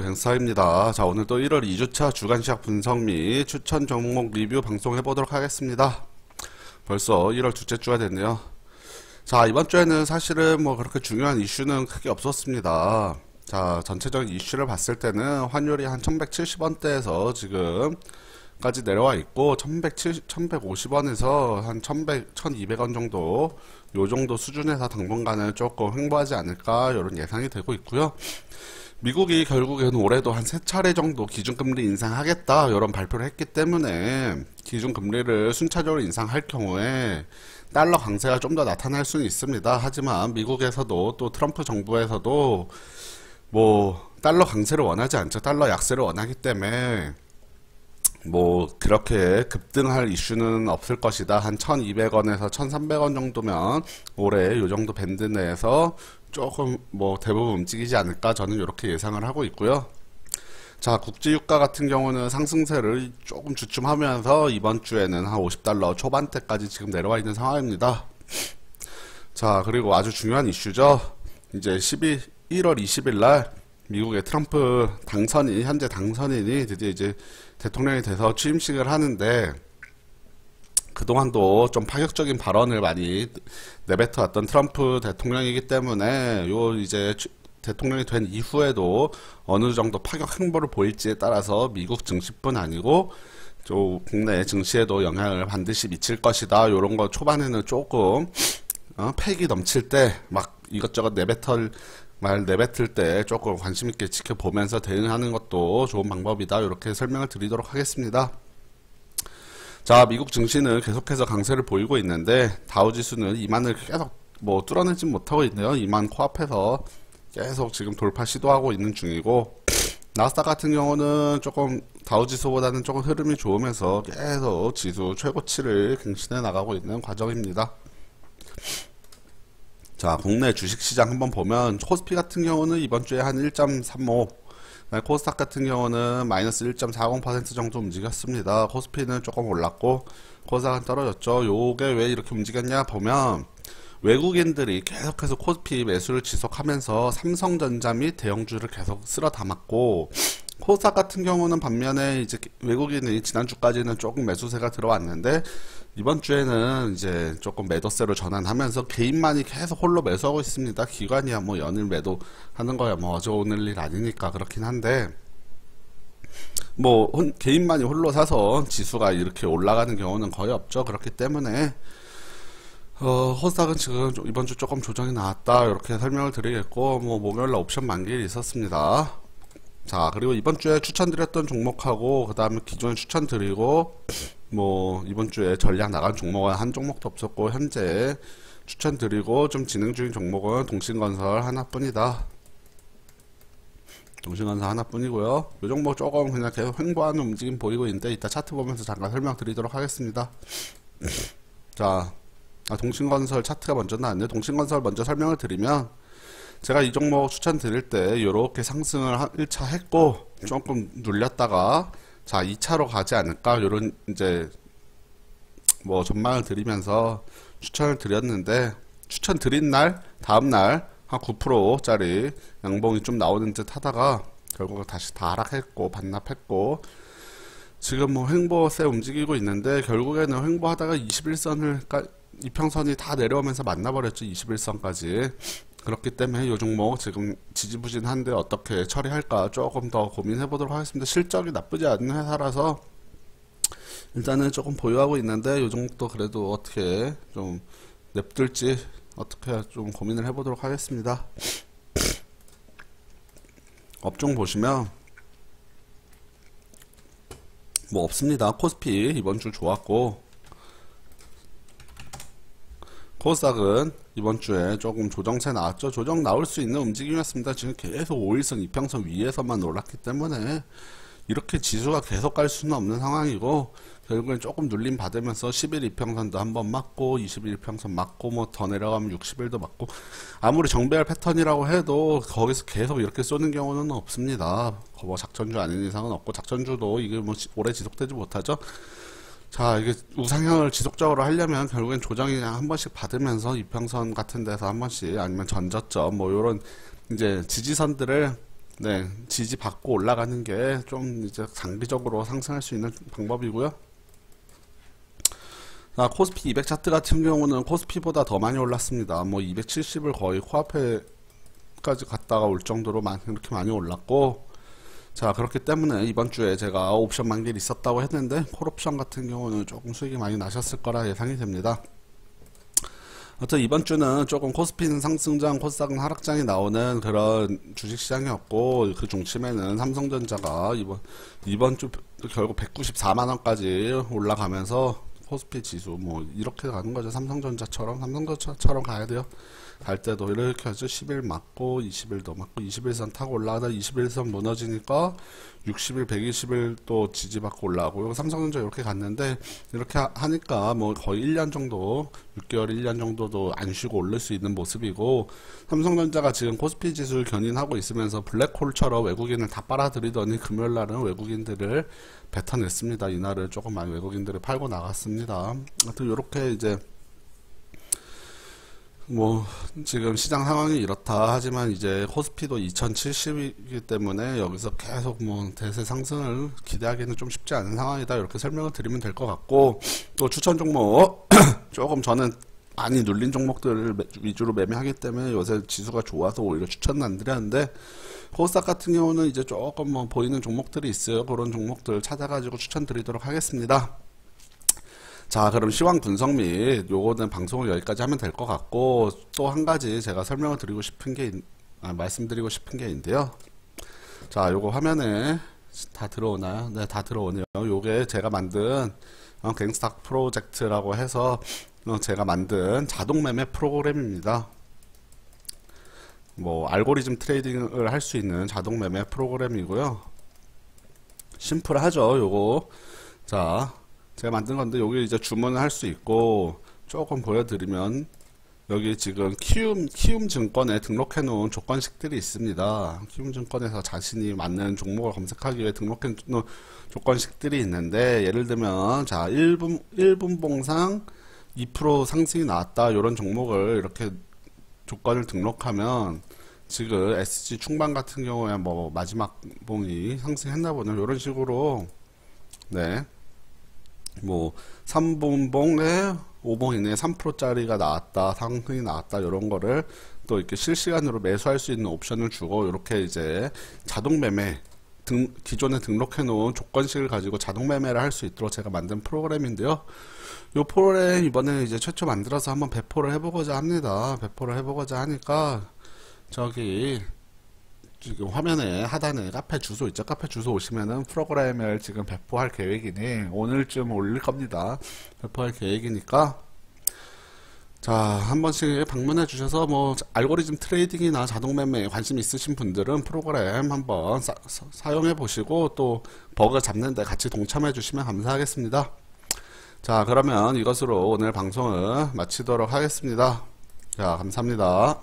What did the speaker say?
갱스타입니다. 자, 오늘 또 1월 2주차 주간시약 분석 및 추천 종목 리뷰 방송 해보도록 하겠습니다. 벌써 1월 둘째 주가 됐네요. 자, 이번 주에는 사실은 뭐 그렇게 중요한 이슈는 크게 없었습니다. 자, 전체적인 이슈를 봤을 때는 환율이 한 1170원대에서 지금까지 내려와 있고 1150원에서 한 1200원 정도 요 정도 수준에서 당분간은 조금 횡보하지 않을까 이런 예상이 되고 있고요. 미국이 결국에는 올해도 한 3차례 정도 기준금리 인상하겠다 이런 발표를 했기 때문에 기준금리를 순차적으로 인상할 경우에 달러 강세가 좀 더 나타날 수는 있습니다. 하지만 미국에서도 또 트럼프 정부에서도 뭐 달러 강세를 원하지 않죠. 달러 약세를 원하기 때문에 뭐 그렇게 급등할 이슈는 없을 것이다. 한 1200원에서 1300원 정도면 올해 요 정도 밴드 내에서 조금 뭐 대부분 움직이지 않을까 저는 이렇게 예상을 하고 있고요. 자, 국제유가 같은 경우는 상승세를 조금 주춤하면서 이번 주에는 한 50달러 초반대까지 지금 내려와 있는 상황입니다. 자, 그리고 아주 중요한 이슈죠. 이제 1월 20일 날 미국의 트럼프 현재 당선인이 드디어 이제 대통령이 돼서 취임식을 하는데 그동안도 좀 파격적인 발언을 많이 내뱉어왔던 트럼프 대통령이기 때문에 요 이제 대통령이 된 이후에도 어느 정도 파격 행보를 보일지에 따라서 미국 증시뿐 아니고 또 국내 증시에도 영향을 반드시 미칠 것이다. 요런 거 초반에는 조금 패기 넘칠 때 막 이것저것 내뱉을 때 조금 관심 있게 지켜보면서 대응하는 것도 좋은 방법이다. 이렇게 설명을 드리도록 하겠습니다. 자, 미국 증시는 계속해서 강세를 보이고 있는데 다우지수는 2만을 계속 뭐 뚫어내진 못하고 있네요. 2만 코앞에서 계속 지금 돌파 시도하고 있는 중이고 나스닥 같은 경우는 조금 다우지수보다는 조금 흐름이 좋으면서 계속 지수 최고치를 갱신해 나가고 있는 과정입니다. 자, 국내 주식시장 한번 보면 코스피 같은 경우는 이번 주에 한 1.35, 코스닥 같은 경우는 마이너스 1.40% 정도 움직였습니다. 코스피는 조금 올랐고 코스닥은 떨어졌죠. 요게 왜 이렇게 움직였냐 보면 외국인들이 계속해서 코스피 매수를 지속하면서 삼성전자 및 대형주를 계속 쓸어 담았고 코스닥 같은 경우는 반면에 이제 외국인이 지난주까지는 조금 매수세가 들어왔는데 이번 주에는 이제 조금 매도세로 전환하면서 개인만이 계속 홀로 매수하고 있습니다. 기관이야 뭐 연일 매도하는 거야 뭐 어제 오늘 일 아니니까 그렇긴 한데 뭐 개인만이 홀로 사서 지수가 이렇게 올라가는 경우는 거의 없죠. 그렇기 때문에 코스닥은 지금 이번 주 조금 조정이 나왔다 이렇게 설명을 드리겠고 뭐 목요일날 옵션 만기일이 있었습니다. 자, 그리고 이번 주에 추천드렸던 종목하고 그 다음에 기존에 추천드리고 뭐 이번 주에 전략 나간 종목은 한 종목도 없었고 현재 추천드리고 좀 진행 중인 종목은 동신건설 하나뿐이다. 동신건설 하나뿐이고요. 요 종목 조금 그냥 계속 횡보하는 움직임 보이고 있는데 이따 차트 보면서 잠깐 설명드리도록 하겠습니다. 자, 동신건설 차트가 먼저 나왔네요. 동신건설 먼저 설명을 드리면 제가 이 종목 추천드릴 때 이렇게 상승을 1차 했고 조금 눌렸다가 자 2차로 가지 않을까 요런 이제 뭐 전망을 드리면서 추천을 드렸는데 추천 드린 날 다음날 한 9%짜리 양봉이 좀 나오는 듯 하다가 결국 다시 다 하락했고 반납했고 지금 뭐 횡보세 움직이고 있는데 결국에는 횡보하다가 21선을 이평선이 다 내려오면서 만나버렸죠. 21선까지. 그렇기 때문에 이 종목 지금 지지부진한데 어떻게 처리할까 조금 더 고민해 보도록 하겠습니다. 실적이 나쁘지 않은 회사라서 일단은 조금 보유하고 있는데 이 종목도 그래도 어떻게 좀 냅둘지 어떻게 좀 고민을 해 보도록 하겠습니다. 업종 보시면 뭐 없습니다. 코스피 이번 주 좋았고 코스닥은 이번 주에 조금 조정세 나왔죠. 조정 나올 수 있는 움직임이었습니다. 지금 계속 5일선 이평선 위에서만 올랐기 때문에 이렇게 지수가 계속 갈 수는 없는 상황이고 결국엔 조금 눌림 받으면서 10일 이평선도 한번 맞고 20일 이평선 맞고 뭐 더 내려가면 60일도 맞고 아무리 정배열 패턴이라고 해도 거기서 계속 이렇게 쏘는 경우는 없습니다. 뭐 작전주 아닌 이상은 없고 작전주도 이게 뭐 오래 지속되지 못하죠. 자, 이게 우상향을 지속적으로 하려면 결국엔 조정이 한 번씩 받으면서 이평선 같은 데서 한 번씩 아니면 전저점 뭐 요런 이제 지지선들을 네, 지지받고 올라가는 게 좀 이제 장기적으로 상승할 수 있는 방법이고요. 자, 코스피 200 차트 같은 경우는 코스피보다 더 많이 올랐습니다. 뭐 270을 거의 코앞에까지 갔다가 올 정도로 그렇게 많이 올랐고, 자, 그렇기 때문에 이번 주에 제가 옵션 만기를 있었다고 했는데 콜옵션 같은 경우는 조금 수익이 많이 나셨을 거라 예상이 됩니다. 하여튼 이번 주는 조금 코스피는 상승장, 코스닥은 하락장이 나오는 그런 주식시장이었고, 그 중심에는 삼성전자가 이번 주 결국 194만원까지 올라가면서 코스피 지수 뭐 이렇게 가는 거죠. 삼성전자처럼 가야 돼요. 갈 때도 이렇게 하죠. 10일 맞고 20일도 맞고 21선 타고 올라가다 21선 무너지니까 60일 120일 또 지지받고 올라가고, 삼성전자 이렇게 갔는데 이렇게 하니까 뭐 거의 1년 정도 6개월 1년 정도도 안 쉬고 오를 수 있는 모습이고, 삼성전자가 지금 코스피 지수를 견인하고 있으면서 블랙홀처럼 외국인을 다 빨아들이더니 금요일날은 외국인들을 뱉어냈습니다. 이날은 조금 많이 외국인들을 팔고 나갔습니다. 하여튼 이렇게 이제 뭐 지금 시장 상황이 이렇다 하지만 이제 코스피도 2070이기 때문에 여기서 계속 뭐 대세 상승을 기대하기는 좀 쉽지 않은 상황이다, 이렇게 설명을 드리면 될 것 같고, 또 추천 종목 조금 저는 많이 눌린 종목들을 위주로 매매하기 때문에 요새 지수가 좋아서 오히려 추천은 안 드렸는데, 코스닥 같은 경우는 이제 조금 뭐 보이는 종목들이 있어요. 그런 종목들 찾아가지고 추천드리도록 하겠습니다. 자, 그럼 시황 분석 및 요거는 방송을 여기까지 하면 될 것 같고, 또 한 가지 제가 설명을 드리고 싶은 게 말씀드리고 싶은 게 있는데요. 자, 요거 화면에 다 들어오나요? 네, 다 들어오네요. 요게 제가 만든 갱스탁 프로젝트라고 해서 제가 만든 자동 매매 프로그램입니다. 뭐 알고리즘 트레이딩을 할 수 있는 자동 매매 프로그램이고요. 심플하죠, 요거. 자, 제가 만든 건데 여기 이제 주문을 할 수 있고, 조금 보여드리면 여기 지금 키움 증권에 등록해 놓은 조건식들이 있습니다. 키움 증권에서 자신이 맞는 종목을 검색하기 위해 등록해 놓은 조건식들이 있는데, 예를 들면 자 1분봉상 2% 상승이 나왔다, 이런 종목을 이렇게 조건을 등록하면 지금 SG 충반 같은 경우에 뭐 마지막 봉이 상승했나 보네, 이런 식으로. 네, 뭐 3분봉에 5봉 이내에 3%짜리가 나왔다, 상승이 나왔다, 이런 거를 또 이렇게 실시간으로 매수할 수 있는 옵션을 주고, 이렇게 이제 자동 매매 기존에 등록해 놓은 조건식을 가지고 자동 매매를 할 수 있도록 제가 만든 프로그램인데요. 이 프로그램 이번에 이제 최초 만들어서 한번 배포를 해보고자 합니다. 배포를 해보고자 하니까 저기 지금 화면에 하단에 카페 주소 있죠? 카페 주소 오시면은 프로그램을 지금 배포할 계획이니 오늘쯤 올릴 겁니다. 배포할 계획이니까 자, 한 번씩 방문해 주셔서 뭐 알고리즘 트레이딩이나 자동 매매에 관심 있으신 분들은 프로그램 한번 사용해 보시고, 또 버그 잡는 데 같이 동참해 주시면 감사하겠습니다. 자, 그러면 이것으로 오늘 방송을 마치도록 하겠습니다. 자, 감사합니다.